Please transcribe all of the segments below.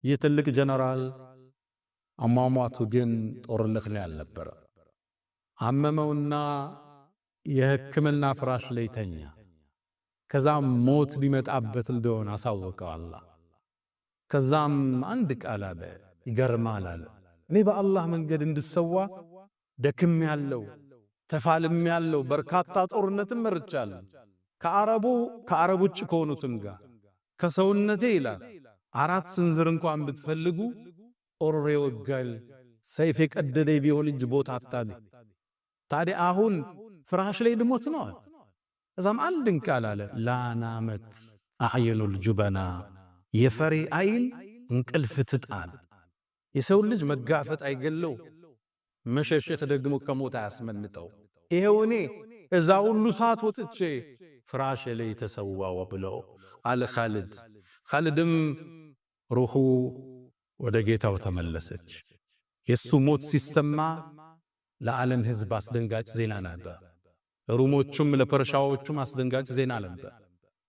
የትልቅ ጀነራል አሟሟቱ ግን ጦርነት ላይ አልነበረ። አመመውና የሕክምና ፍራሽ ላይ ተኛ። ከዛም ሞት ሊመጣበት እንደሆነ አሳወቀው አላህ። ከዛም አንድ ቃል አለ፣ ይገርማል አለ። እኔ በአላህ መንገድ እንድሰዋ ደክም ያለው ተፋልም ያለው በርካታ ጦርነትን መርቻለሁ። ከአረብ ውጭ ከሆኑትም ጋር ከሰውነቴ ይላል 4 ስንዝር እንኳን ብትፈልጉ ጦር ይወጋል፣ ሰይፍ የቀደደኝ ቢሆን እንጂ ቦታ አታገኝ። ታዲያ አሁን ፍራሽ ላይ ልሞት ነው። እዛም አንድን ቃል አለ፣ ላናመት አዕየኑል ጁበና፣ የፈሪ አይን እንቅልፍ ትጣል። የሰው ልጅ መጋፈጥ አይገለው፣ መሸሸት ደግሞ ከሞት አያስመልጠው። ይሄው እኔ እዛ ሁሉ ሰዓት ወጥቼ ፍራሽ ላይ ተሰዋው ብለው አለ ኻሊድ። ኻሊድም ሩሑ ወደ ጌታው ተመለሰች። የሱ ሞት ሲሰማ ለዓለም ሕዝብ አስደንጋጭ ዜና ነበር። ሩሞቹም ለፐርሻዎቹም አስደንጋጭ ዜና ነበር።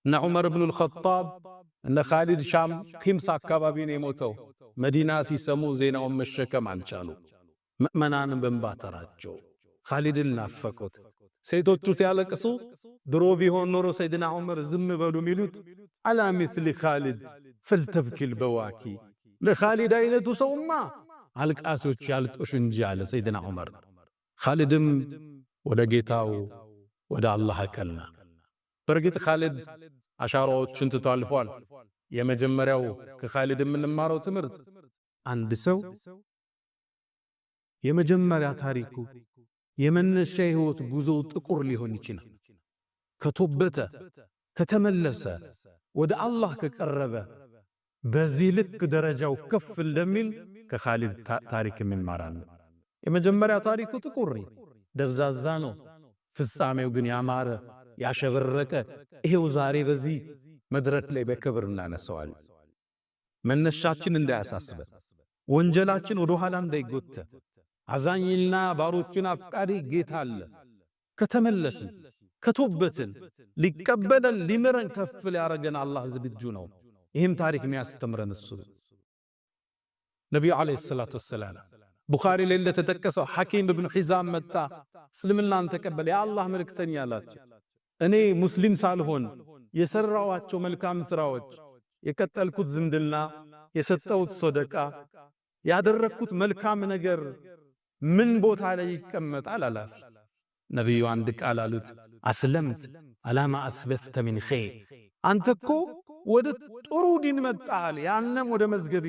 እነ ዑመር ብኑል ኸጣብ እነ ኻሊድ ሻም ኺምስ አካባቢ ነው የሞተው። መዲና ሲሰሙ ዜናውን መሸከም አልቻሉ። ምእመናንም በእንባ ተራቸው። ኻሊድን ናፈቁት። ሴቶቹ ሲያለቅሱ ድሮ ቢሆን ኖሮ ሰይድና ዑመር ዝም በሉ ሚሉት አላ ሚስሊ ኻሊድ ፈልተብኪል በዋኪ፣ ለኻሊድ አይነቱ ሰውማ አልቃሶች ያልቅሱ እንጂ አለ ሰይድና ዑመር። ኻሊድም ወደ ጌታው ወደ አላህ አቀና። በርግጥ ኻሊድ አሻራዎችን ትቶ አልፏል። የመጀመሪያው ከኻሊድ የምንማረው ትምህርት አንድ ሰው የመጀመሪያ ታሪኩ የመነሻ ሕይወት ጉዞው ጥቁር ሊሆን ይችላል። ከቶበተ ከተመለሰ ወደ አላህ ከቀረበ በዚህ ልክ ደረጃው ከፍ እንደሚል ከኻሊድ ታሪክ እንማራለን። የመጀመሪያ ታሪኩ ጥቁር ደብዛዛ ነው፣ ፍጻሜው ግን ያማረ ያሸበረቀ። ይሄው ዛሬ በዚህ መድረክ ላይ በክብር እናነሳዋለን። መነሻችን እንዳያሳስበን፣ ወንጀላችን ወደ ኋላ እንዳይጎተት፣ አዛኝና ባሮቹን አፍቃሪ ጌታ አለ። ከተመለስን ከቶበትን ሊቀበለን ሊምረን ከፍ ሊያረገን አላህ ዝግጁ ነው። ይህም ታሪክ የሚያስተምረን እሱ ነቢዩ ዓለይሂ ሰላቱ ወሰላም ቡኻሪ ላይ እንደተጠቀሰው ሐኪም ብኑ ሒዛም መጣ፣ እስልምናን ተቀበለ። የአላህ መልእክተኛ አላቸው፣ እኔ ሙስሊም ሳልሆን የሰራዋቸው መልካም ሥራዎች፣ የቀጠልኩት ዝምድና፣ የሰጠሁት ሶደቃ፣ ያደረግኩት መልካም ነገር ምን ቦታ ላይ ይቀመጣል አላፍ። ነቢዩ አንድ ቃል አሉት፣ አስለምት አላማ አስበፍተ ሚን ኸይር። አንተ እኮ ወደ ጥሩ ዲን መጣል፣ ያንም ወደ መዝገብ